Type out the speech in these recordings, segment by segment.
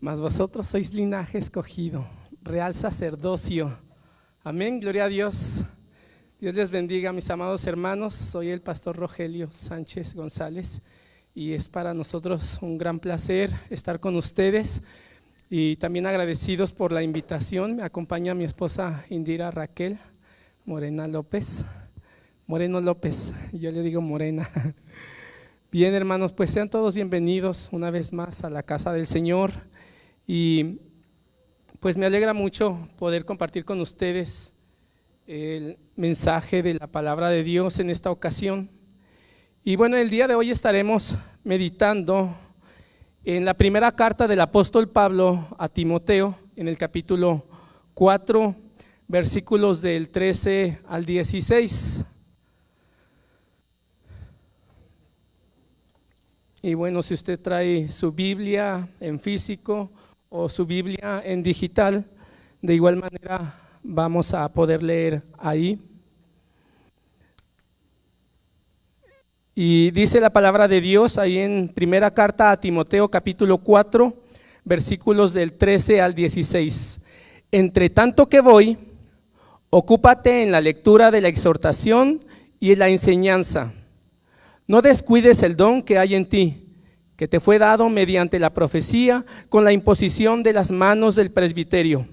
mas vosotros sois linaje escogido, real sacerdocio. Amén, gloria a Dios. Dios les bendiga, mis amados hermanos. Soy el pastor Rogelio Sánchez González y es para nosotros un gran placer estar con ustedes y también agradecidos por la invitación. Me acompaña mi esposa Indira Raquel Moreno López, yo le digo Morena. Bien, hermanos, pues sean todos bienvenidos una vez más a la casa del Señor y pues me alegra mucho poder compartir con ustedes el mensaje de la palabra de Dios en esta ocasión. Y bueno, el día de hoy estaremos meditando en la primera carta del apóstol Pablo a Timoteo, en el capítulo 4, versículos del 13 al 16. Y bueno, si usted trae su Biblia en físico o su Biblia en digital, de igual manera vamos a poder leer ahí. Y dice la palabra de Dios ahí en primera carta a Timoteo capítulo 4, versículos del 13 al 16. Entre tanto que voy, ocúpate en la lectura de la exhortación y en la enseñanza. No descuides el don que hay en ti, que te fue dado mediante la profecía con la imposición de las manos del presbiterio.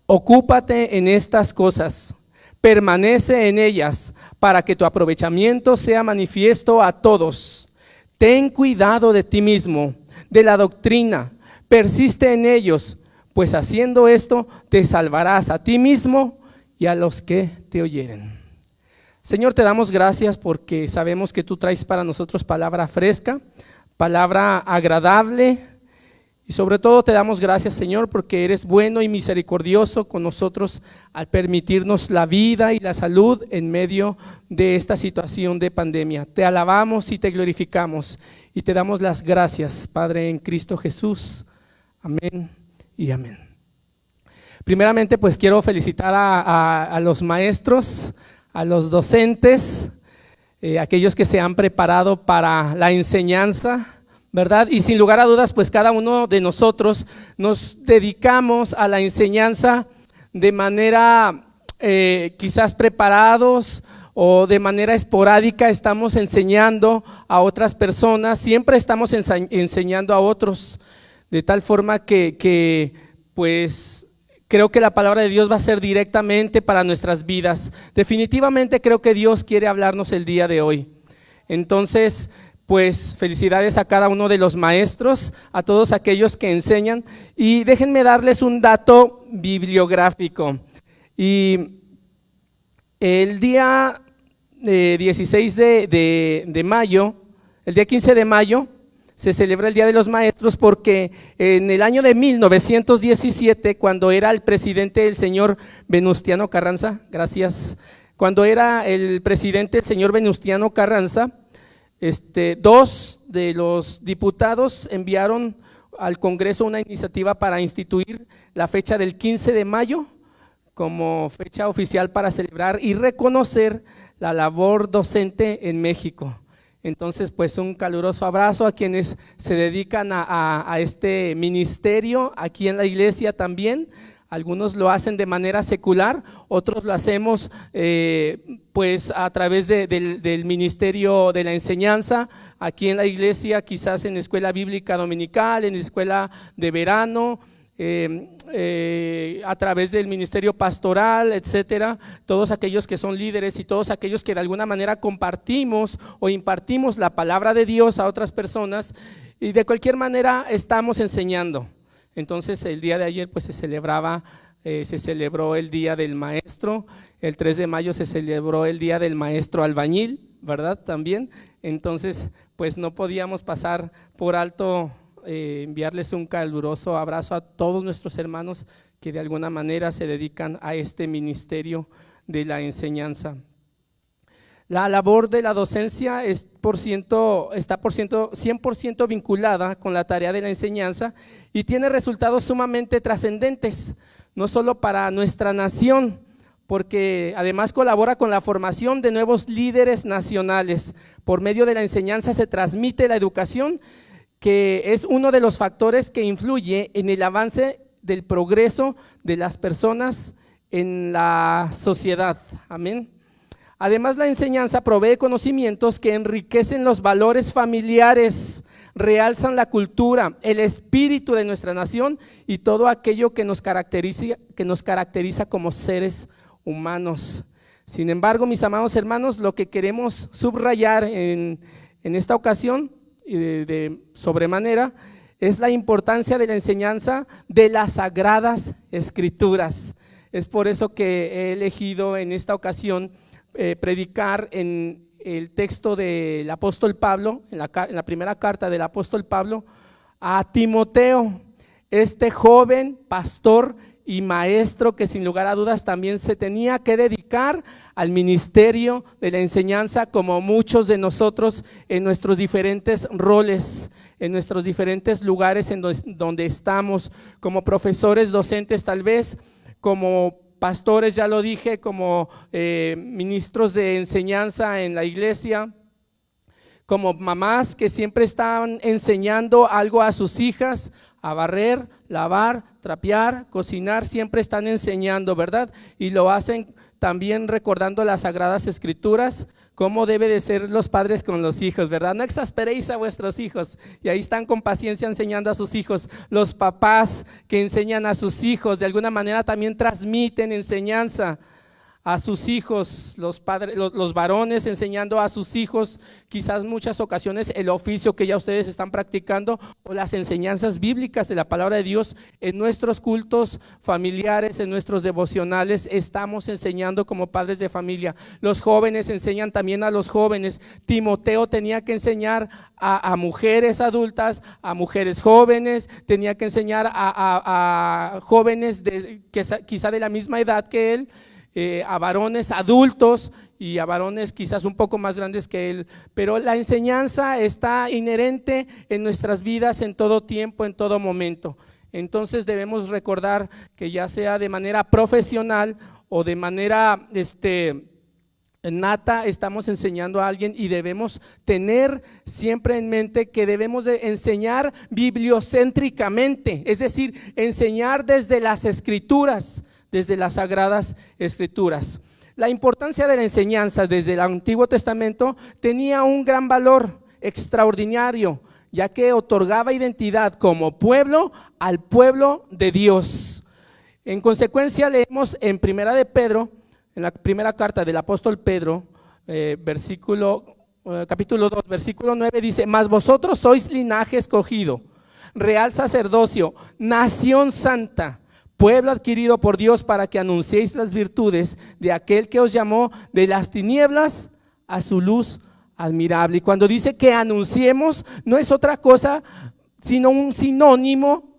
Ocúpate en estas cosas, permanece en ellas, para que tu aprovechamiento sea manifiesto a todos. Ten cuidado de ti mismo, de la doctrina, persiste en ellos, pues haciendo esto te salvarás a ti mismo y a los que te oyeren. Señor, te damos gracias porque sabemos que tú traes para nosotros palabra fresca, palabra agradable y sobre todo te damos gracias, Señor, porque eres bueno y misericordioso con nosotros al permitirnos la vida y la salud en medio de esta situación de pandemia. Te alabamos y te glorificamos y te damos las gracias, Padre, en Cristo Jesús. Amén y amén. Primeramente, pues quiero felicitar a los maestros, a los docentes, aquellos que se han preparado para la enseñanza, ¿verdad? Y sin lugar a dudas, pues cada uno de nosotros nos dedicamos a la enseñanza de manera quizás preparados o de manera esporádica estamos enseñando a otras personas, siempre estamos enseñando a otros, de tal forma que pues creo que la palabra de Dios va a ser directamente para nuestras vidas. Definitivamente creo que Dios quiere hablarnos el día de hoy. Entonces, pues felicidades a cada uno de los maestros, a todos aquellos que enseñan. Y déjenme darles un dato bibliográfico. Y el día 16 de mayo, el día 15 de mayo, se celebra el Día de los Maestros porque en el año de 1917, cuando era el presidente el señor Venustiano Carranza, cuando era el presidente el señor Venustiano Carranza, dos de los diputados enviaron al Congreso una iniciativa para instituir la fecha del 15 de mayo como fecha oficial para celebrar y reconocer la labor docente en México. Entonces, pues un caluroso abrazo a quienes se dedican a este ministerio aquí en la iglesia también. Algunos lo hacen de manera secular, otros lo hacemos pues a través del ministerio de la enseñanza, aquí en la iglesia, quizás en la escuela bíblica dominical, en la escuela de verano, a través del ministerio pastoral, etcétera. Todos aquellos que son líderes y todos aquellos que de alguna manera compartimos o impartimos la palabra de Dios a otras personas y de cualquier manera estamos enseñando. Entonces el día de ayer pues se celebró el Día del Maestro, el 3 de mayo se celebró el Día del Maestro Albañil, ¿verdad? También, entonces pues no podíamos pasar por alto enviarles un caluroso abrazo a todos nuestros hermanos que de alguna manera se dedican a este ministerio de la enseñanza. La labor de la docencia está 100% vinculada con la tarea de la enseñanza y tiene resultados sumamente trascendentes, no solo para nuestra nación, porque además colabora con la formación de nuevos líderes nacionales. Por medio de la enseñanza se transmite la educación que es uno de los factores que influye en el avance del progreso de las personas en la sociedad. Amén. Además, la enseñanza provee conocimientos que enriquecen los valores familiares, realzan la cultura, el espíritu de nuestra nación y todo aquello que nos caracteriza como seres humanos. Sin embargo, mis amados hermanos, lo que queremos subrayar en esta ocasión y de sobremanera es la importancia de la enseñanza de las Sagradas Escrituras. Es por eso que he elegido en esta ocasión predicar en el texto del apóstol Pablo, en la primera carta del apóstol Pablo a Timoteo, este joven pastor y maestro que sin lugar a dudas también se tenía que dedicar al ministerio de la enseñanza, como muchos de nosotros en nuestros diferentes roles, en nuestros diferentes lugares en donde estamos, como profesores, docentes tal vez, como pastores, ya lo dije, como ministros de enseñanza en la iglesia, como mamás que siempre están enseñando algo a sus hijas, a barrer, lavar, trapear, cocinar, siempre están enseñando, ¿verdad? Y lo hacen también recordando las Sagradas Escrituras, cómo debe de ser los padres con los hijos, ¿verdad? No exasperéis a vuestros hijos, y ahí están con paciencia enseñando a sus hijos. Los papás que enseñan a sus hijos, de alguna manera también transmiten enseñanza a sus hijos, los padres, los varones enseñando a sus hijos, quizás muchas ocasiones el oficio que ya ustedes están practicando o las enseñanzas bíblicas de la palabra de Dios en nuestros cultos familiares, en nuestros devocionales, estamos enseñando como padres de familia. Los jóvenes enseñan también a los jóvenes. Timoteo tenía que enseñar a mujeres adultas, a mujeres jóvenes, tenía que enseñar a jóvenes quizá de la misma edad que él, a varones adultos y a varones quizás un poco más grandes que él, pero la enseñanza está inherente en nuestras vidas en todo tiempo, en todo momento. Entonces debemos recordar que ya sea de manera profesional o de manera nata, estamos enseñando a alguien, y debemos tener siempre en mente que debemos de enseñar bibliocéntricamente, es decir, enseñar desde las Escrituras, desde las Sagradas Escrituras. La importancia de la enseñanza desde el Antiguo Testamento tenía un gran valor extraordinario, ya que otorgaba identidad como pueblo al pueblo de Dios. En consecuencia, leemos en Primera de Pedro, en la primera carta del apóstol Pedro, capítulo 2, versículo 9, dice: mas vosotros sois linaje escogido, real sacerdocio, nación santa, pueblo adquirido por Dios, para que anunciéis las virtudes de aquel que os llamó de las tinieblas a su luz admirable. Y cuando dice que anunciemos, no es otra cosa sino un sinónimo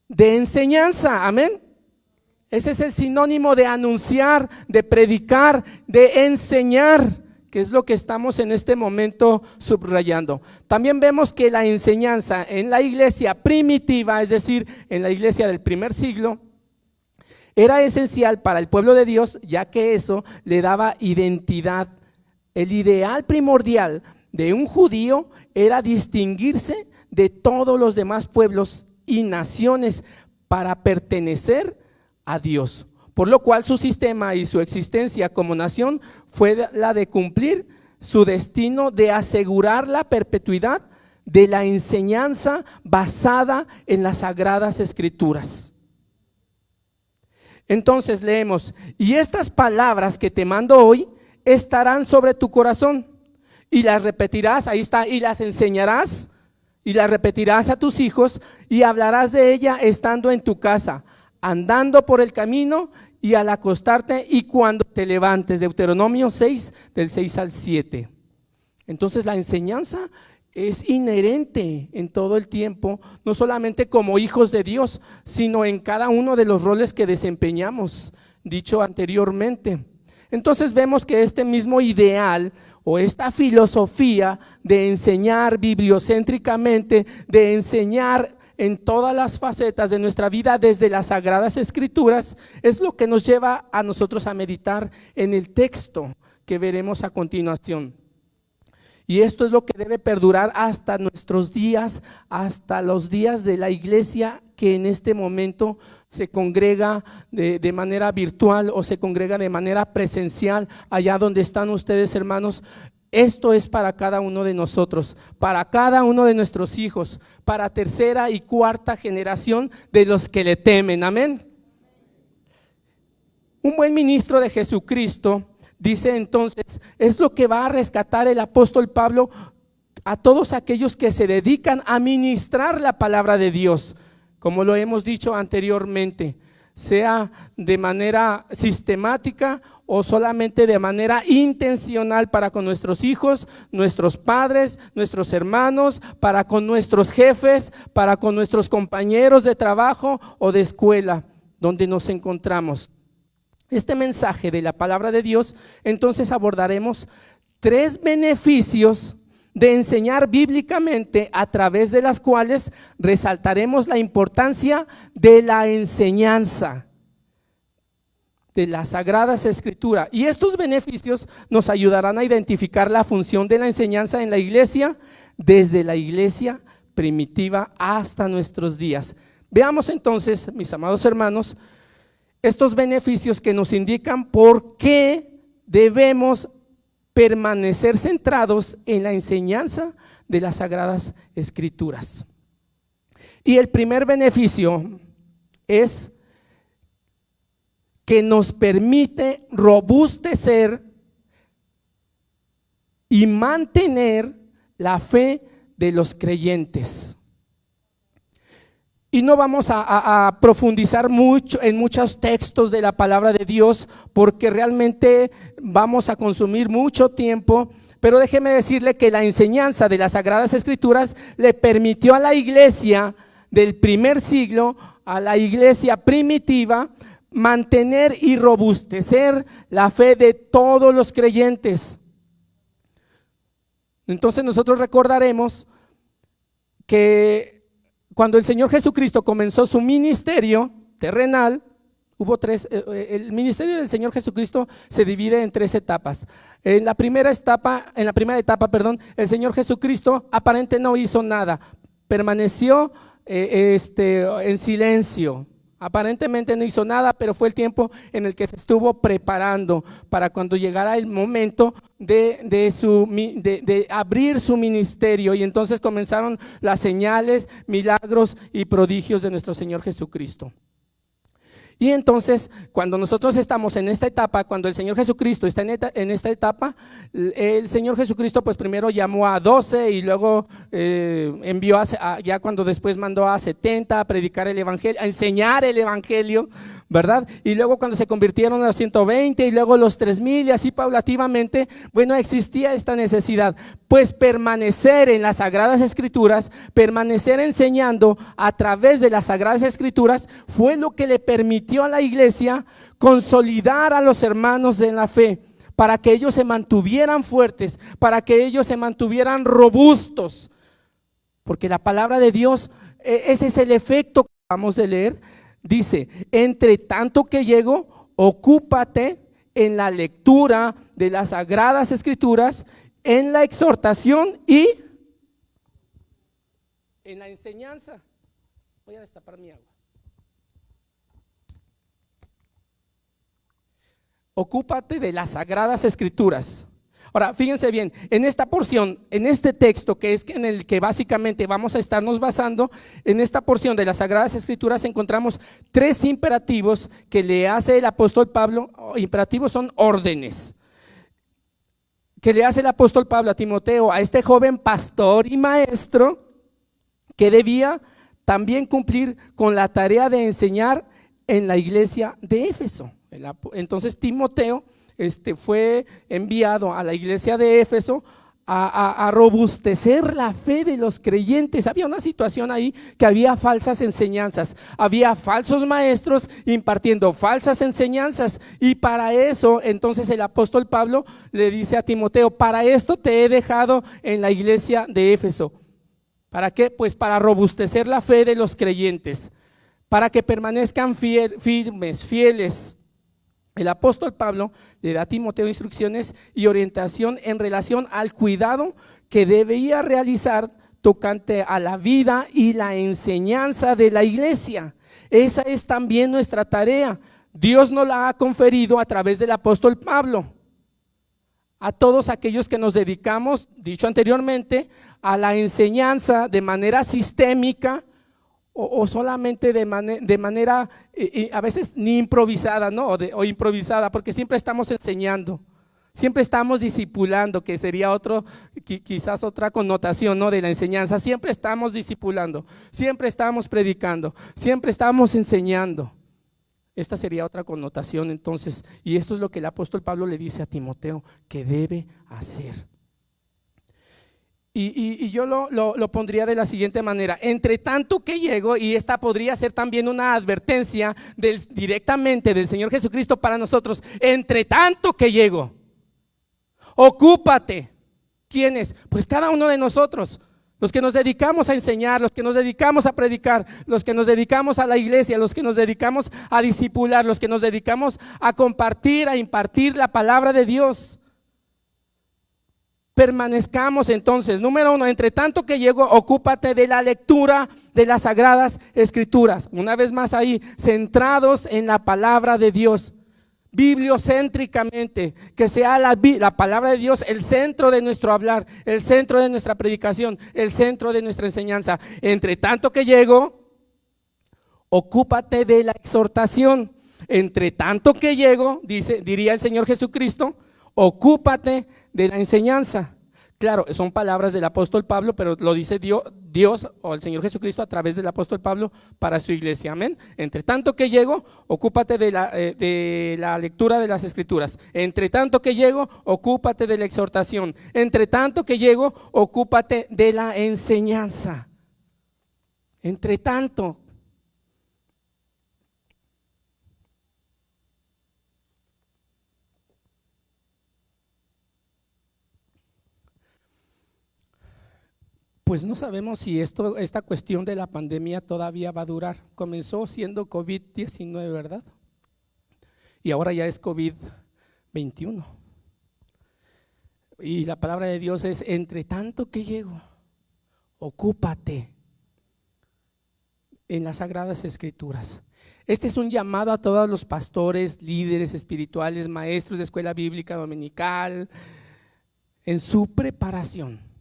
de enseñanza. Amén. Ese es el sinónimo de anunciar, de predicar, de enseñar, que es lo que estamos en este momento subrayando. También vemos que la enseñanza en la iglesia primitiva, es decir, en la iglesia del primer siglo, era esencial para el pueblo de Dios, ya que eso le daba identidad. El ideal primordial de un judío era distinguirse de todos los demás pueblos y naciones para pertenecer a Dios, por lo cual su sistema y su existencia como nación fue la de cumplir su destino de asegurar la perpetuidad de la enseñanza basada en las Sagradas Escrituras. Entonces leemos: y estas palabras que te mando hoy estarán sobre tu corazón, y las repetirás, ahí está, y las enseñarás, y las repetirás a tus hijos, y hablarás de ella estando en tu casa, andando por el camino y al acostarte y cuando te levantes. Deuteronomio 6, del 6 al 7. Entonces la enseñanza es inherente en todo el tiempo, no solamente como hijos de Dios, sino en cada uno de los roles que desempeñamos, dicho anteriormente. Entonces vemos que este mismo ideal o esta filosofía de enseñar bibliocéntricamente, de enseñar en todas las facetas de nuestra vida desde las Sagradas Escrituras, es lo que nos lleva a nosotros a meditar en el texto que veremos a continuación. Y esto es lo que debe perdurar hasta nuestros días, hasta los días de la iglesia que en este momento se congrega de manera virtual o se congrega de manera presencial allá donde están ustedes, hermanos. Esto es para cada uno de nosotros, para cada uno de nuestros hijos, para tercera y cuarta generación de los que le temen. Amén. Un buen ministro de Jesucristo, dice entonces, es lo que va a rescatar el apóstol Pablo a todos aquellos que se dedican a ministrar la palabra de Dios, como lo hemos dicho anteriormente, sea de manera sistemática o solamente de manera intencional para con nuestros hijos, nuestros padres, nuestros hermanos, para con nuestros jefes, para con nuestros compañeros de trabajo o de escuela donde nos encontramos. Este mensaje de la palabra de Dios, entonces abordaremos 3 beneficios de enseñar bíblicamente, a través de las cuales resaltaremos la importancia de la enseñanza de las Sagradas Escrituras. Y estos beneficios nos ayudarán a identificar la función de la enseñanza en la iglesia, desde la iglesia primitiva hasta nuestros días. Veamos entonces, mis amados hermanos, estos beneficios que nos indican por qué debemos permanecer centrados en la enseñanza de las Sagradas Escrituras. Y el primer beneficio es que nos permite robustecer y mantener la fe de los creyentes. Y no vamos a profundizar mucho en muchos textos de la palabra de Dios, porque realmente vamos a consumir mucho tiempo, pero déjeme decirle que la enseñanza de las Sagradas Escrituras le permitió a la iglesia del primer siglo, a la iglesia primitiva, mantener y robustecer la fe de todos los creyentes. Entonces nosotros recordaremos que cuando el Señor Jesucristo comenzó su ministerio terrenal, hubo 3, el ministerio del Señor Jesucristo se divide en 3 etapas. En la primera etapa, el Señor Jesucristo aparentemente no hizo nada, permaneció en silencio. Aparentemente no hizo nada, pero fue el tiempo en el que se estuvo preparando para cuando llegara el momento de abrir su ministerio, y entonces comenzaron las señales, milagros y prodigios de nuestro Señor Jesucristo. Y entonces, cuando nosotros estamos en esta etapa, cuando el Señor Jesucristo está en esta etapa, el Señor Jesucristo pues primero llamó a 12 y luego envió ya cuando después mandó a 70 a predicar el evangelio, a enseñar el evangelio, ¿verdad? Y luego cuando se convirtieron a los 120 y luego los 3000 y así paulativamente, bueno, existía esta necesidad, pues permanecer en las Sagradas Escrituras, permanecer enseñando a través de las Sagradas Escrituras fue lo que le permitió a la iglesia consolidar a los hermanos en la fe, para que ellos se mantuvieran fuertes, para que ellos se mantuvieran robustos, porque la palabra de Dios, ese es el efecto que acabamos de leer. Dice, entre tanto que llego, ocúpate en la lectura de las Sagradas Escrituras, en la exhortación y en la enseñanza. Voy a destapar mi agua. Ocúpate de las Sagradas Escrituras. Ahora, fíjense bien, en esta porción, en este texto que es en el que básicamente vamos a estarnos basando, en esta porción de las Sagradas Escrituras encontramos 3 imperativos que le hace el apóstol Pablo. Imperativos son órdenes que le hace el apóstol Pablo a Timoteo, a este joven pastor y maestro, que debía también cumplir con la tarea de enseñar en la iglesia de Éfeso. Entonces Timoteo fue enviado a la iglesia de Éfeso a robustecer la fe de los creyentes. Había una situación ahí que había falsas enseñanzas, había falsos maestros impartiendo falsas enseñanzas, y para eso entonces el apóstol Pablo le dice a Timoteo: para esto te he dejado en la iglesia de Éfeso. ¿Para qué? Pues para robustecer la fe de los creyentes, para que permanezcan firmes, fieles. El apóstol Pablo le da a Timoteo instrucciones y orientación en relación al cuidado que debía realizar tocante a la vida y la enseñanza de la iglesia. Esa es también nuestra tarea. Dios nos la ha conferido a través del apóstol Pablo. A todos aquellos que nos dedicamos, dicho anteriormente, a la enseñanza de manera sistémica o solamente de manera a veces ni improvisada, ¿no? O improvisada, porque siempre estamos enseñando, siempre estamos discipulando, que sería quizás otra connotación, ¿no? De la enseñanza. Siempre estamos discipulando, siempre estamos predicando, siempre estamos enseñando. Esta sería otra connotación entonces, y esto es lo que el apóstol Pablo le dice a Timoteo que debe hacer. Y yo lo pondría de la siguiente manera: entre tanto que llego, y esta podría ser también una advertencia directamente del Señor Jesucristo para nosotros, entre tanto que llego, ocúpate. ¿Quiénes? Pues cada uno de nosotros. Los que nos dedicamos a enseñar, los que nos dedicamos a predicar, los que nos dedicamos a la iglesia, los que nos dedicamos a discipular, los que nos dedicamos a compartir, a impartir la palabra de Dios. Permanezcamos entonces, número 1, entre tanto que llego, ocúpate de la lectura de las Sagradas Escrituras. Una vez más ahí, centrados en la palabra de Dios. Bibliocéntricamente, que sea la palabra de Dios el centro de nuestro hablar, el centro de nuestra predicación, el centro de nuestra enseñanza. Entre tanto que llego, ocúpate de la exhortación. Entre tanto que llego, diría el Señor Jesucristo, ocúpate de la enseñanza. Claro, son palabras del apóstol Pablo, pero lo dice Dios o el Señor Jesucristo a través del apóstol Pablo para su iglesia. Amén. Entre tanto que llego, ocúpate de la lectura de las Escrituras. Entre tanto que llego, ocúpate de la exhortación. Entre tanto que llego, ocúpate de la enseñanza. Entre tanto. Pues no sabemos si esta cuestión de la pandemia todavía va a durar. Comenzó siendo COVID-19, ¿verdad? Y ahora ya es COVID-21. Y la palabra de Dios es: entre tanto que llego, ocúpate en las Sagradas Escrituras. Este es un llamado a todos los pastores, líderes espirituales, maestros de escuela bíblica dominical, en su preparación.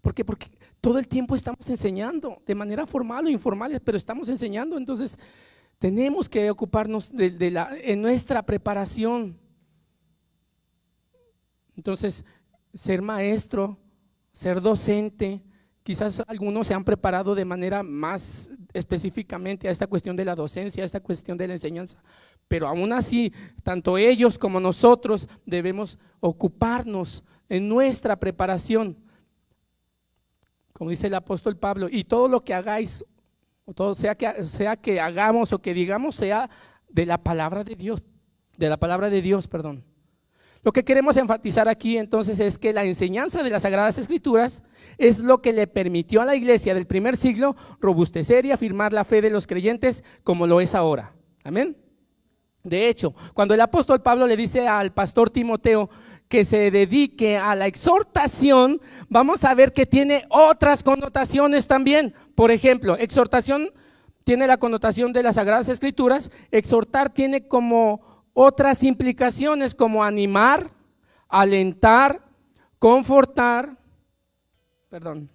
¿Por qué? Porque todo el tiempo estamos enseñando, de manera formal o informal, pero estamos enseñando. Entonces tenemos que ocuparnos en nuestra preparación. Entonces, ser maestro, ser docente, quizás algunos se han preparado de manera más específicamente a esta cuestión de la docencia, a esta cuestión de la enseñanza, pero aún así, tanto ellos como nosotros debemos ocuparnos en nuestra preparación. Como dice el apóstol Pablo, y todo lo que hagáis, o todo sea que hagamos o que digamos, sea de la palabra de Dios, perdón. Lo que queremos enfatizar aquí entonces es que la enseñanza de las Sagradas Escrituras es lo que le permitió a la iglesia del primer siglo robustecer y afirmar la fe de los creyentes como lo es ahora. Amén. De hecho, cuando el apóstol Pablo le dice al pastor Timoteo que se dedique a la exhortación, vamos a ver que tiene otras connotaciones también. Por ejemplo, exhortación tiene la connotación de las Sagradas Escrituras. Exhortar tiene como otras implicaciones, como animar, alentar, confortar. Perdón,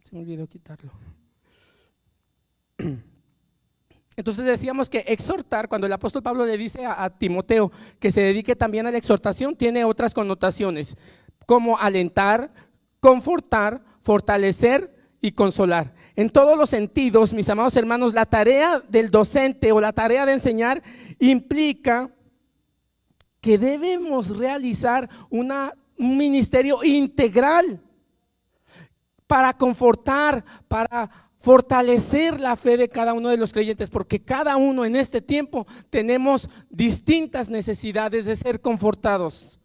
se me olvidó quitarlo. Entonces decíamos que exhortar, cuando el apóstol Pablo le dice a Timoteo que se dedique también a la exhortación, tiene otras connotaciones, como alentar, confortar, fortalecer y consolar. En todos los sentidos, mis amados hermanos, la tarea del docente o la tarea de enseñar implica que debemos realizar un ministerio integral para confortar, para fortalecer la fe de cada uno de los creyentes, porque cada uno en este tiempo tenemos distintas necesidades de ser confortados.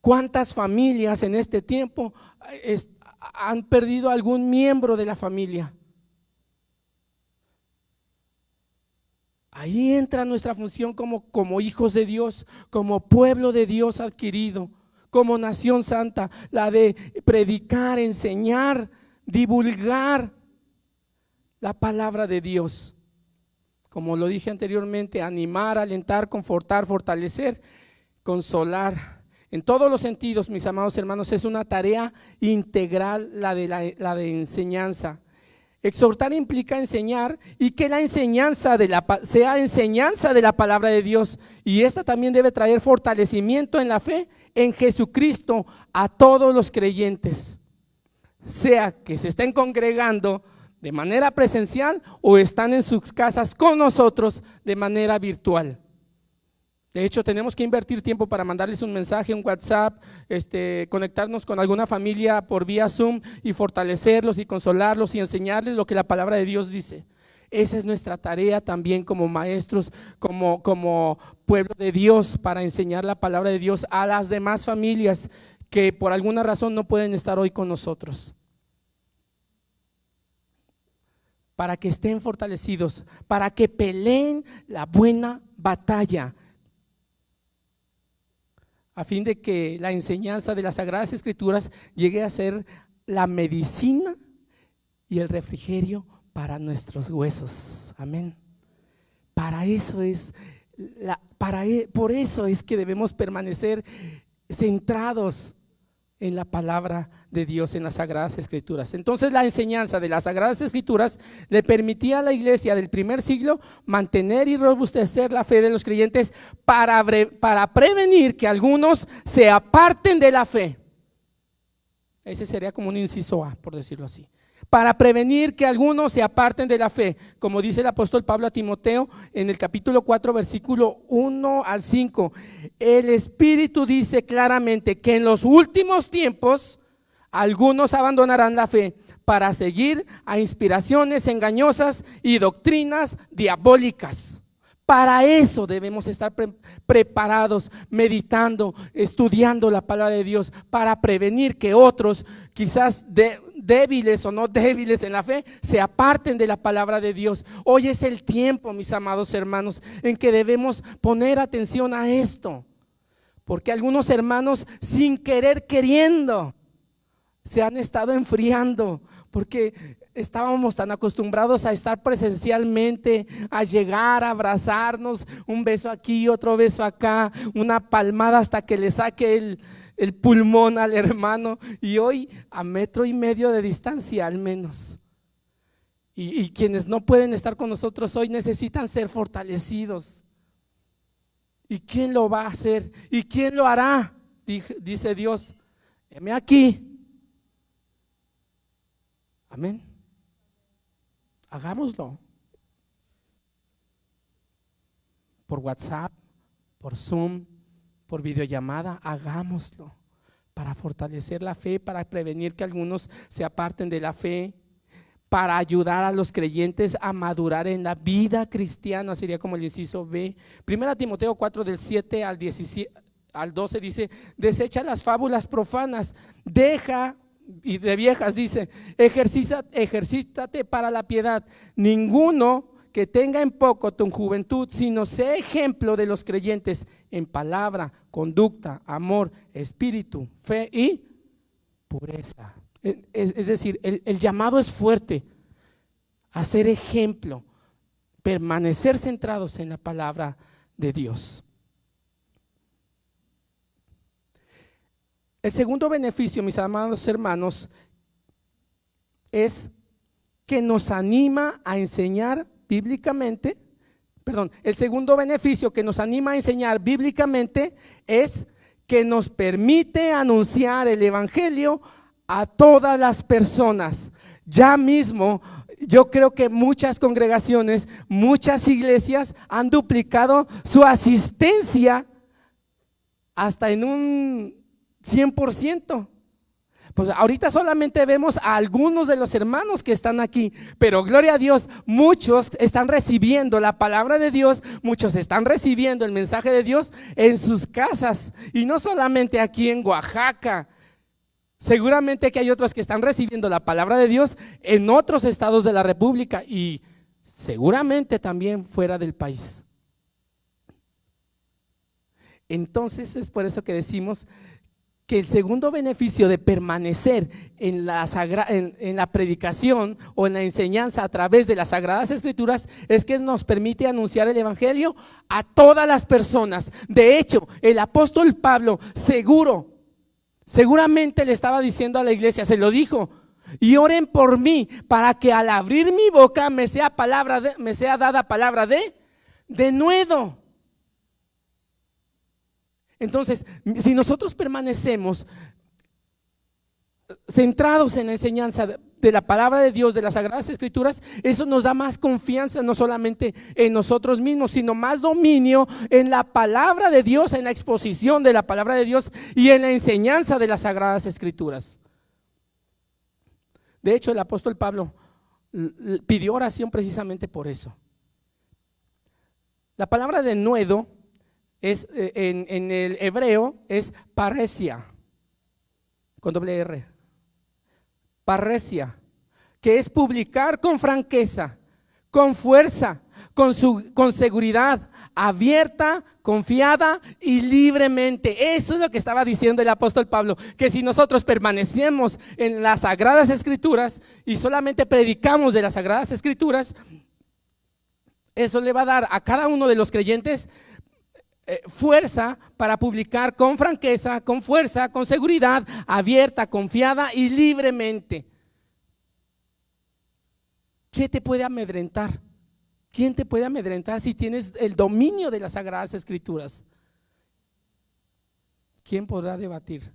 ¿Cuántas familias en este tiempo han perdido algún miembro de la familia? Ahí entra nuestra función como hijos de Dios, como pueblo de Dios adquirido, como nación santa, la de predicar, enseñar, divulgar la palabra de Dios. Como lo dije anteriormente, animar, alentar, confortar, fortalecer, consolar. En todos los sentidos, mis amados hermanos, es una tarea integral la de enseñanza. Exhortar implica enseñar, y que la enseñanza sea enseñanza de la palabra de Dios, y esta también debe traer fortalecimiento en la fe en Jesucristo a todos los creyentes, sea que se estén congregando de manera presencial o están en sus casas con nosotros de manera virtual. De hecho, tenemos que invertir tiempo para mandarles un mensaje, un WhatsApp, conectarnos con alguna familia por vía Zoom y fortalecerlos y consolarlos y enseñarles lo que la palabra de Dios dice. Esa es nuestra tarea también como maestros, como pueblo de Dios, para enseñar la palabra de Dios a las demás familias que por alguna razón no pueden estar hoy con nosotros. Para que estén fortalecidos, para que peleen la buena batalla, a fin de que la enseñanza de las Sagradas Escrituras llegue a ser la medicina y el refrigerio para nuestros huesos. Amén. Para eso es, por eso es que debemos permanecer centrados en la palabra de Dios, en las Sagradas Escrituras. Entonces, la enseñanza de las Sagradas Escrituras le permitía a la iglesia del primer siglo mantener y robustecer la fe de los creyentes para prevenir que algunos se aparten de la fe. Ese sería como un inciso A, por decirlo así. Para prevenir que algunos se aparten de la fe, como dice el apóstol Pablo a Timoteo en el capítulo 4, versículo 1 al 5. El Espíritu dice claramente que en los últimos tiempos algunos abandonarán la fe para seguir a inspiraciones engañosas y doctrinas diabólicas. Para eso debemos estar preparados, meditando, estudiando la palabra de Dios, para prevenir que otros, quizás débiles o no débiles en la fe, se aparten de la palabra de Dios. Hoy es el tiempo, mis amados hermanos, en que debemos poner atención a esto, porque algunos hermanos, sin querer queriendo, se han estado enfriando, porque estábamos tan acostumbrados a estar presencialmente, a llegar, a abrazarnos, un beso aquí, otro beso acá, una palmada hasta que le saque el pulmón al hermano, y hoy a 1.5 metros de distancia al menos. Y quienes no pueden estar con nosotros hoy necesitan ser fortalecidos. ¿Y quién lo va a hacer? ¿Y quién lo hará? Dice Dios, heme aquí. Amén. Hagámoslo. Por WhatsApp, por Zoom, por videollamada, hagámoslo para fortalecer la fe, para prevenir que algunos se aparten de la fe, para ayudar a los creyentes a madurar en la vida cristiana, sería como el inciso B. 1 Timoteo 4 del 7 al 12 dice: desecha las fábulas profanas, deja, y de viejas dice, ejercítate para la piedad. Ninguno que tenga en poco tu juventud, sino sé ejemplo de los creyentes en palabra, conducta, amor, espíritu, fe y pureza. Es decir, el llamado es fuerte a ser ejemplo, permanecer centrados en la palabra de Dios. El segundo beneficio, mis amados hermanos, es que nos anima a enseñar bíblicamente. El segundo beneficio que nos anima a enseñar bíblicamente es que nos permite anunciar el evangelio a todas las personas. Ya mismo, yo creo que muchas congregaciones, muchas iglesias han duplicado su asistencia hasta en un 100%. Pues ahorita solamente vemos a algunos de los hermanos que están aquí, pero gloria a Dios, muchos están recibiendo la palabra de Dios, muchos están recibiendo el mensaje de Dios en sus casas, y no solamente aquí en Oaxaca. Seguramente que hay otros que están recibiendo la palabra de Dios en otros estados de la República y seguramente también fuera del país. Entonces es por eso que decimos que el segundo beneficio de permanecer en la predicación o en la enseñanza a través de las Sagradas Escrituras es que nos permite anunciar el Evangelio a todas las personas. De hecho, el apóstol Pablo seguramente le estaba diciendo a la iglesia, se lo dijo: y oren por mí para que al abrir mi boca me sea dada palabra de nuevo. Entonces, si nosotros permanecemos centrados en la enseñanza de la palabra de Dios, de las Sagradas Escrituras, eso nos da más confianza, no solamente en nosotros mismos, sino más dominio en la palabra de Dios, en la exposición de la palabra de Dios y en la enseñanza de las Sagradas Escrituras. De hecho, el apóstol Pablo pidió oración precisamente por eso. La palabra de nuevo es, en el hebreo es parresia, con doble R. Parresia, que es publicar con franqueza, con fuerza, con seguridad, abierta, confiada y libremente. Eso es lo que estaba diciendo el apóstol Pablo, que si nosotros permanecemos en las Sagradas Escrituras y solamente predicamos de las Sagradas Escrituras, eso le va a dar a cada uno de los creyentes fuerza para publicar con franqueza, con fuerza, con seguridad, abierta, confiada y libremente. ¿Qué te puede amedrentar? ¿Quién te puede amedrentar si tienes el dominio de las Sagradas Escrituras? ¿Quién podrá debatir?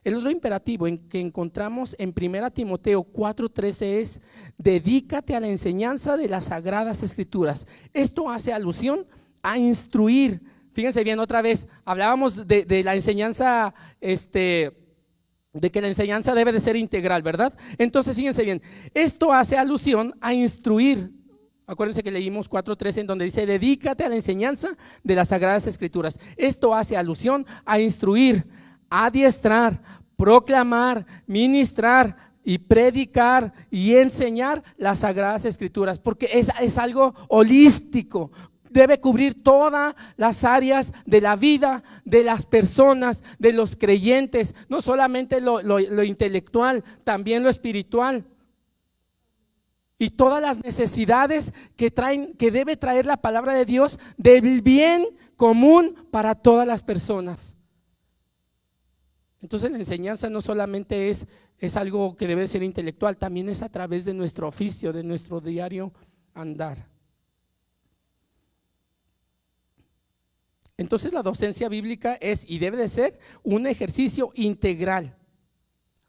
El otro imperativo que encontramos en 1 Timoteo 4:13 es: dedícate a la enseñanza de las Sagradas Escrituras. Esto hace alusión a instruir. Fíjense bien, otra vez, hablábamos de la enseñanza, de que la enseñanza debe de ser integral, ¿verdad? Entonces, fíjense bien, esto hace alusión a instruir. Acuérdense que leímos 4:13 en donde dice: dedícate a la enseñanza de las Sagradas Escrituras. Esto hace alusión a instruir, adiestrar, proclamar, ministrar y predicar y enseñar las Sagradas Escrituras, porque es algo holístico. Debe cubrir todas las áreas de la vida de las personas, de los creyentes, no solamente lo intelectual, también lo espiritual. Y todas las necesidades que debe traer la palabra de Dios del bien común para todas las personas. Entonces la enseñanza no solamente es algo que debe ser intelectual, también es a través de nuestro oficio, de nuestro diario andar. Entonces la docencia bíblica es y debe de ser un ejercicio integral.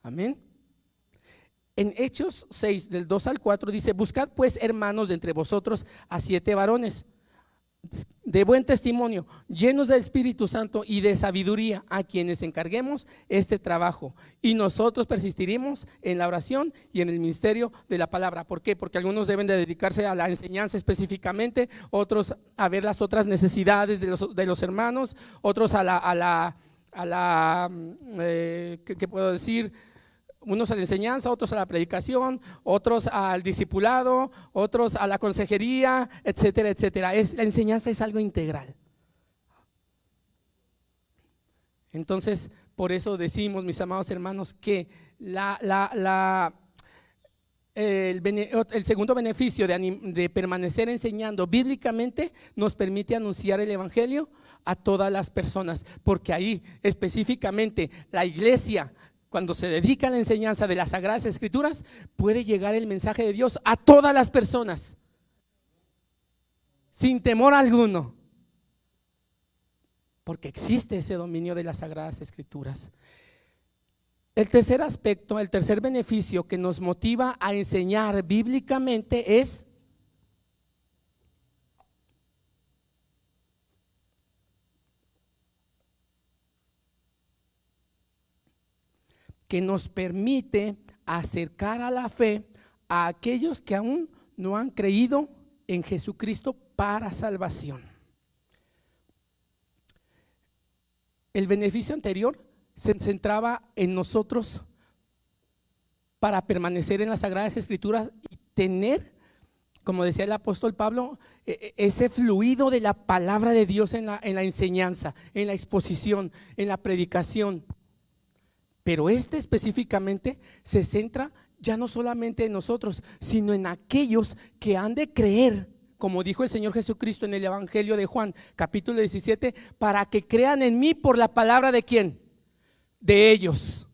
Amén. En Hechos 6, del 2 al 4 dice: buscad pues, hermanos, de entre vosotros a 7 varones de buen testimonio, llenos del Espíritu Santo y de sabiduría, a quienes encarguemos este trabajo, y nosotros persistiremos en la oración y en el ministerio de la palabra. ¿Por qué? Porque algunos deben de dedicarse a la enseñanza específicamente, otros a ver las otras necesidades de los hermanos, otros ¿qué puedo decir? Unos a la enseñanza, otros a la predicación, otros al discipulado, otros a la consejería, etcétera, etcétera. La enseñanza es algo integral. Entonces, por eso decimos, mis amados hermanos, que el segundo beneficio de permanecer enseñando bíblicamente nos permite anunciar el Evangelio a todas las personas, porque ahí específicamente la iglesia, cuando se dedica a la enseñanza de las Sagradas Escrituras, puede llegar el mensaje de Dios a todas las personas, sin temor alguno, porque existe ese dominio de las Sagradas Escrituras. El tercer aspecto, el tercer beneficio que nos motiva a enseñar bíblicamente es que nos permite acercar a la fe a aquellos que aún no han creído en Jesucristo para salvación. El beneficio anterior se centraba en nosotros para permanecer en las Sagradas Escrituras y tener, como decía el apóstol Pablo, ese fluido de la palabra de Dios en la enseñanza, en la exposición, en la predicación. Pero este específicamente se centra ya no solamente en nosotros, sino en aquellos que han de creer, como dijo el Señor Jesucristo en el Evangelio de Juan, capítulo 17, para que crean en mí por la palabra de ¿quién? De ellos.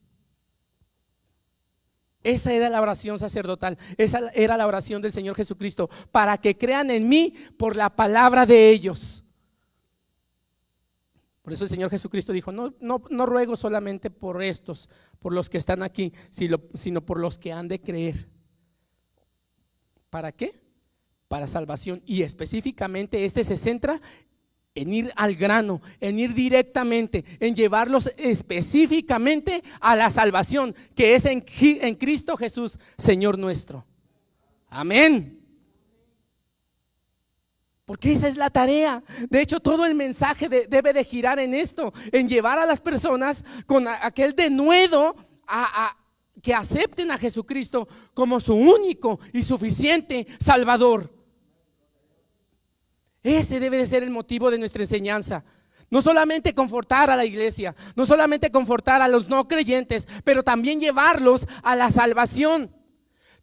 Esa era la oración sacerdotal, esa era la oración del Señor Jesucristo, para que crean en mí por la palabra de ellos. Por eso el Señor Jesucristo dijo, no ruego solamente por estos, por los que están aquí, sino por los que han de creer. ¿Para qué? Para salvación. Y específicamente este se centra en ir al grano, en ir directamente, en llevarlos específicamente a la salvación, que es en Cristo Jesús, Señor nuestro. Amén. Porque esa es la tarea. De hecho, todo el mensaje debe de girar en esto, en llevar a las personas con aquel denuedo que acepten a Jesucristo como su único y suficiente Salvador. Ese debe de ser el motivo de nuestra enseñanza. No solamente confortar a la iglesia, no solamente confortar a los no creyentes, pero también llevarlos a la salvación.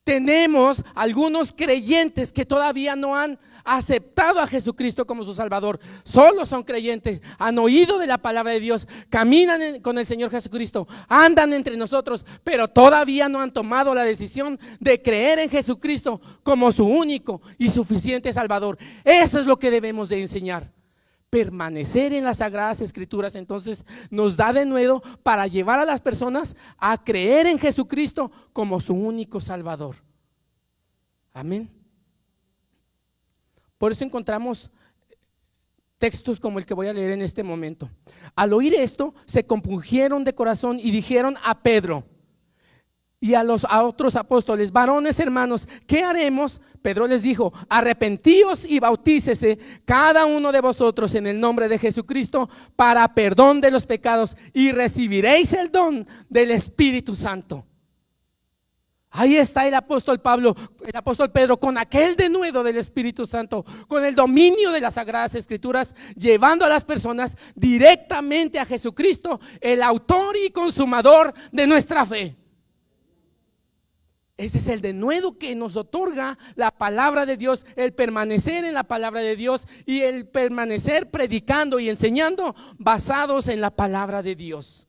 Tenemos algunos creyentes que todavía no han aceptado a Jesucristo como su Salvador. Solo son creyentes, han oído de la palabra de Dios, caminan con el Señor Jesucristo, andan entre nosotros, pero todavía no han tomado la decisión de creer en Jesucristo como su único y suficiente Salvador. Eso es lo que debemos de enseñar. Permanecer en las Sagradas Escrituras entonces nos da de nuevo para llevar a las personas a creer en Jesucristo como su único Salvador. Amén. Por eso encontramos textos como el que voy a leer en este momento. Al oír esto, se compungieron de corazón y dijeron a Pedro y a otros apóstoles: varones hermanos, ¿qué haremos? Pedro les dijo: arrepentíos y bautícese cada uno de vosotros en el nombre de Jesucristo para perdón de los pecados y recibiréis el don del Espíritu Santo. Ahí está el apóstol Pedro con aquel denuedo del Espíritu Santo, con el dominio de las Sagradas Escrituras, llevando a las personas directamente a Jesucristo, el autor y consumador de nuestra fe. Ese es el denuedo que nos otorga la palabra de Dios, el permanecer en la palabra de Dios y el permanecer predicando y enseñando basados en la palabra de Dios.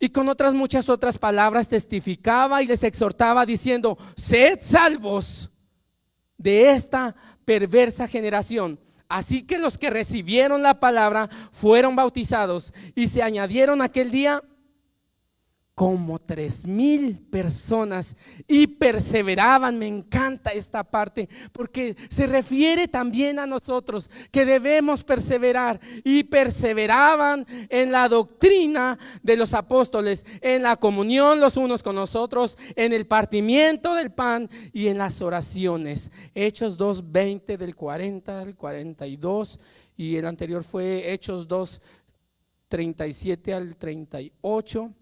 Y con muchas otras palabras testificaba y les exhortaba diciendo: sed salvos de esta perversa generación. Así que los que recibieron la palabra fueron bautizados y se añadieron aquel día como 3,000 personas y perseveraban. Me encanta esta parte porque se refiere también a nosotros que debemos perseverar, y perseveraban en la doctrina de los apóstoles, en la comunión los unos con los otros, en el partimiento del pan y en las oraciones. Hechos 2:20 del 40 al 42, y el anterior fue Hechos 2:37 al 38.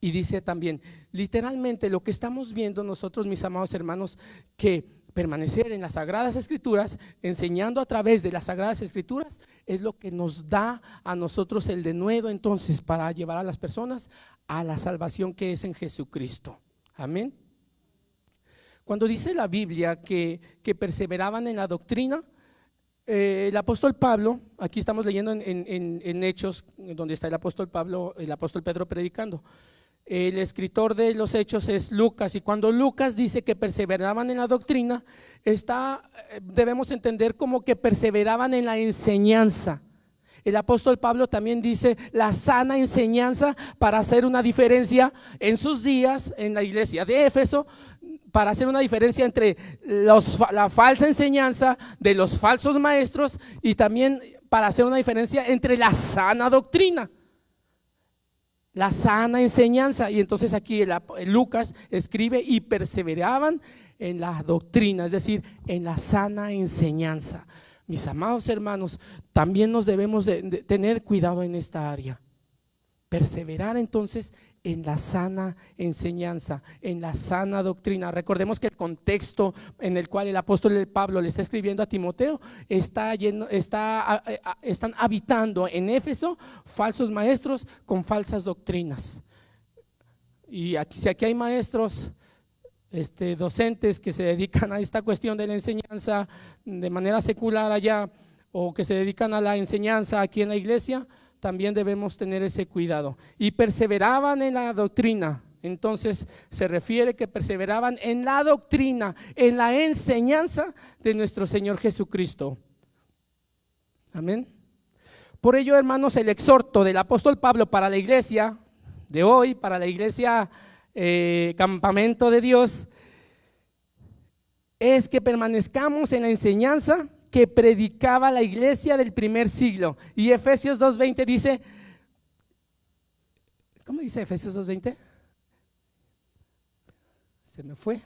Y dice también, literalmente lo que estamos viendo nosotros, mis amados hermanos, que permanecer en las Sagradas Escrituras, enseñando a través de las Sagradas Escrituras, es lo que nos da a nosotros el denuedo entonces para llevar a las personas a la salvación que es en Jesucristo. Amén. Cuando dice la Biblia que perseveraban en la doctrina, el apóstol Pablo, aquí estamos leyendo en Hechos, donde está el apóstol Pedro predicando. El escritor de los Hechos es Lucas, y cuando Lucas dice que perseveraban en la doctrina, debemos entender como que perseveraban en la enseñanza. El apóstol Pablo también dice la sana enseñanza para hacer una diferencia en sus días en la iglesia de Éfeso, para hacer una diferencia entre la falsa enseñanza de los falsos maestros, y también para hacer una diferencia entre la sana doctrina, la sana enseñanza. Y entonces aquí Lucas escribe: y perseveraban en la doctrina, es decir, en la sana enseñanza. Mis amados hermanos, también nos debemos de tener cuidado en esta área. Perseverar entonces en la sana enseñanza, en la sana doctrina. Recordemos que el contexto en el cual el apóstol Pablo le está escribiendo a Timoteo están habitando en Éfeso falsos maestros con falsas doctrinas. Y si aquí hay maestros docentes que se dedican a esta cuestión de la enseñanza de manera secular allá, o que se dedican a la enseñanza aquí en la iglesia, también debemos tener ese cuidado. Y perseveraban en la doctrina. Entonces se refiere que perseveraban en la doctrina, en la enseñanza de nuestro Señor Jesucristo. Amén. Por ello, hermanos, el exhorto del apóstol Pablo para la iglesia de hoy, para la iglesia Campamento de Dios, es que permanezcamos en la enseñanza que predicaba la iglesia del primer siglo. Y Efesios 2:20 dice, ¿cómo dice Efesios 2:20? Se me fue.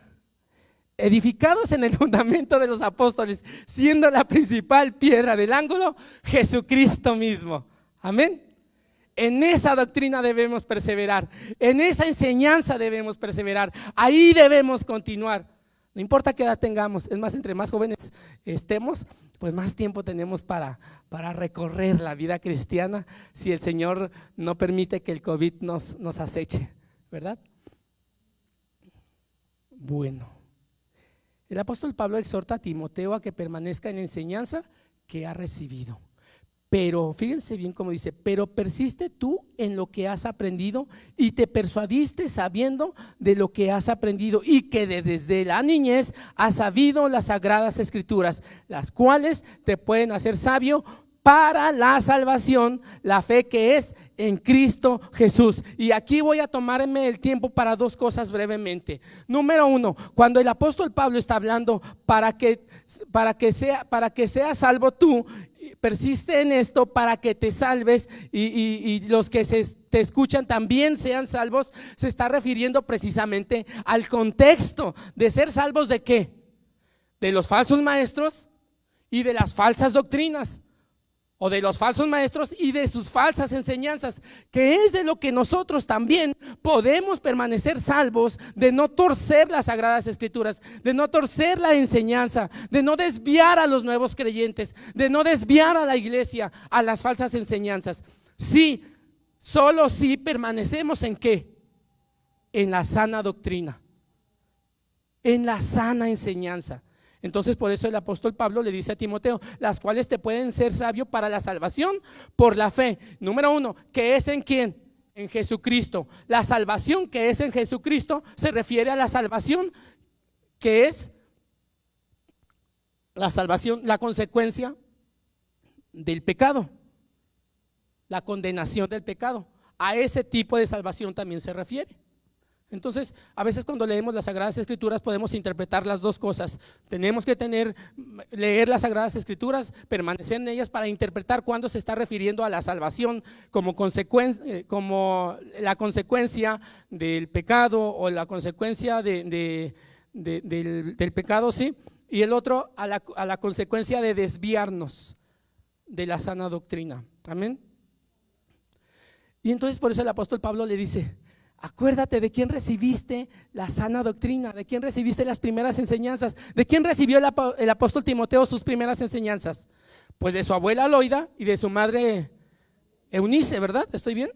Edificados en el fundamento de los apóstoles, siendo la principal piedra del ángulo Jesucristo mismo. Amén. En esa doctrina debemos perseverar, en esa enseñanza debemos perseverar, ahí debemos continuar. No importa qué edad tengamos, es más, entre más jóvenes estemos, pues más tiempo tenemos para recorrer la vida cristiana, si el Señor no permite que el COVID nos aceche, ¿verdad? Bueno, el apóstol Pablo exhorta a Timoteo a que permanezca en la enseñanza que ha recibido. Pero fíjense bien cómo dice, pero persiste tú en lo que has aprendido y te persuadiste sabiendo de lo que has aprendido y que desde la niñez has sabido las sagradas escrituras, las cuales te pueden hacer sabio para la salvación, la fe que es en Cristo Jesús. Y aquí voy a tomarme el tiempo para dos cosas brevemente. Número uno, cuando el apóstol Pablo está hablando para que seas salvo tú, persiste en esto para que te salves y los que te escuchan también sean salvos, se está refiriendo precisamente al contexto de ser salvos ¿de qué? De los falsos maestros y de las falsas doctrinas, o de los falsos maestros y de sus falsas enseñanzas, que es de lo que nosotros también podemos permanecer salvos, de no torcer las sagradas escrituras, de no torcer la enseñanza, de no desviar a los nuevos creyentes, de no desviar a la iglesia a las falsas enseñanzas. Sí, solo si permanecemos ¿en qué? En la sana doctrina, en la sana enseñanza. Entonces por eso el apóstol Pablo le dice a Timoteo, las cuales te pueden ser sabio para la salvación por la fe. Número uno, ¿que es en quién? En Jesucristo. La salvación que es en Jesucristo se refiere a la salvación que es la salvación, la consecuencia del pecado, la condenación del pecado. A ese tipo de salvación también se refiere. Entonces, a veces cuando leemos las Sagradas Escrituras podemos interpretar las dos cosas. Tenemos que leer las Sagradas Escrituras, permanecer en ellas para interpretar cuándo se está refiriendo a la salvación como la consecuencia del pecado o la consecuencia del pecado, sí. Y el otro a la consecuencia de desviarnos de la sana doctrina. Amén. Y entonces por eso el apóstol Pablo le dice, acuérdate de quién recibiste la sana doctrina, de quién recibiste las primeras enseñanzas, de quién recibió el apóstol Timoteo sus primeras enseñanzas. Pues de su abuela Loida y de su madre Eunice, ¿verdad? ¿Estoy bien?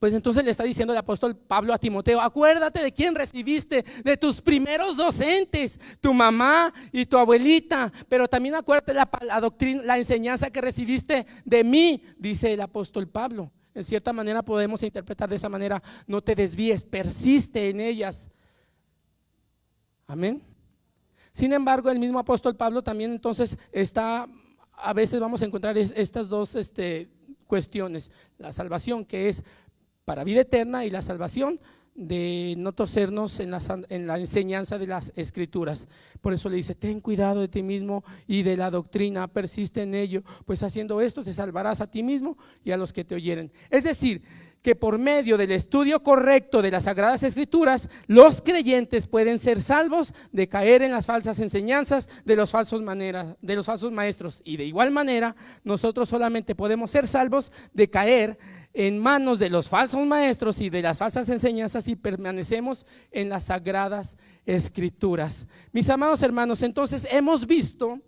Pues entonces le está diciendo el apóstol Pablo a Timoteo, acuérdate de quién recibiste, de tus primeros docentes, tu mamá y tu abuelita, pero también acuérdate la doctrina, la enseñanza que recibiste de mí, dice el apóstol Pablo. En cierta manera podemos interpretar de esa manera, no te desvíes, persiste en ellas. Amén. Sin embargo, el mismo apóstol Pablo también entonces a veces vamos a encontrar estas dos cuestiones, la salvación que es para vida eterna y la salvación de no torcernos en la enseñanza de las escrituras. Por eso le dice, ten cuidado de ti mismo y de la doctrina, persiste en ello, pues haciendo esto te salvarás a ti mismo y a los que te oyeren. Es decir, que por medio del estudio correcto de las sagradas escrituras, los creyentes pueden ser salvos de caer en las falsas enseñanzas de los falsos maestros, y de igual manera nosotros solamente podemos ser salvos de caer en manos de los falsos maestros y de las falsas enseñanzas y permanecemos en las sagradas escrituras. Mis amados hermanos, entonces hemos visto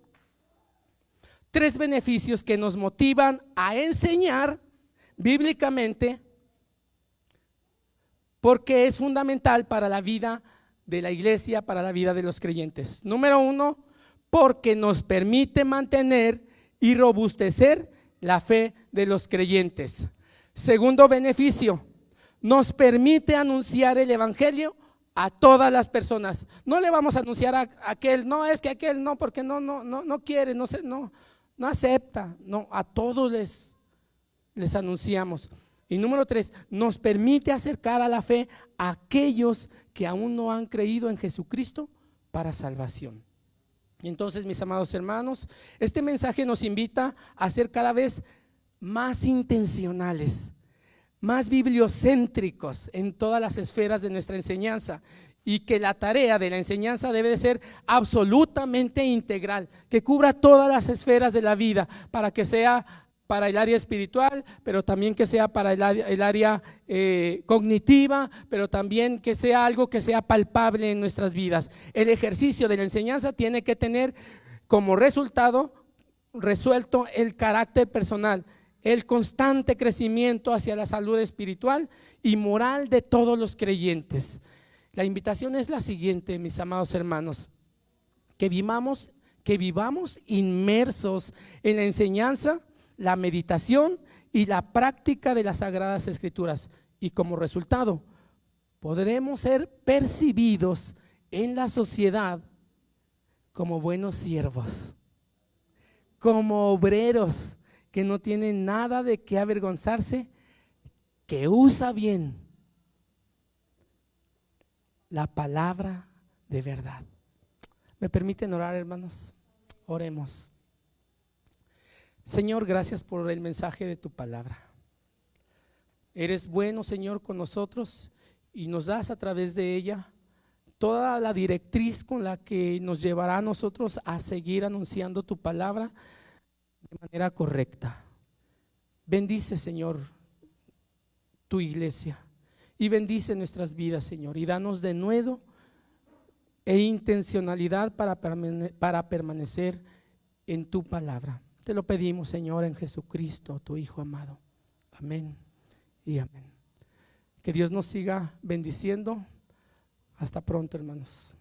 3 beneficios que nos motivan a enseñar bíblicamente, porque es fundamental para la vida de la iglesia, para la vida de los creyentes. Número 1, porque nos permite mantener y robustecer la fe de los creyentes. Segundo beneficio, nos permite anunciar el evangelio a todas las personas. No le vamos a anunciar a aquel, no, es que aquel no, porque no quiere, no acepta. No, a todos les anunciamos. Y número 3, nos permite acercar a la fe a aquellos que aún no han creído en Jesucristo para salvación. Y entonces, mis amados hermanos, este mensaje nos invita a ser cada vez más intencionales, más bibliocéntricos en todas las esferas de nuestra enseñanza, y que la tarea de la enseñanza debe de ser absolutamente integral, que cubra todas las esferas de la vida, para que sea para el área espiritual, pero también que sea para el área cognitiva, pero también que sea algo que sea palpable en nuestras vidas. El ejercicio de la enseñanza tiene que tener como resultado resuelto el carácter personal, el constante crecimiento hacia la salud espiritual y moral de todos los creyentes. La invitación es la siguiente, mis amados hermanos: que vivamos inmersos en la enseñanza, la meditación y la práctica de las Sagradas Escrituras, y como resultado podremos ser percibidos en la sociedad como buenos siervos, como obreros que no tienen nada de qué avergonzarse, que usa bien la palabra de verdad. ¿Me permiten orar, hermanos? Oremos. Señor, gracias por el mensaje de tu palabra. Eres bueno, Señor, con nosotros, y nos das a través de ella toda la directriz con la que nos llevará a nosotros a seguir anunciando tu palabra de manera correcta. Bendice, Señor, tu iglesia, y bendice nuestras vidas, Señor, y danos de nuevo e intencionalidad para permanecer en tu palabra. Te lo pedimos, Señor, en Jesucristo, tu Hijo amado. Amén y amén. Que Dios nos siga bendiciendo. Hasta pronto, hermanos.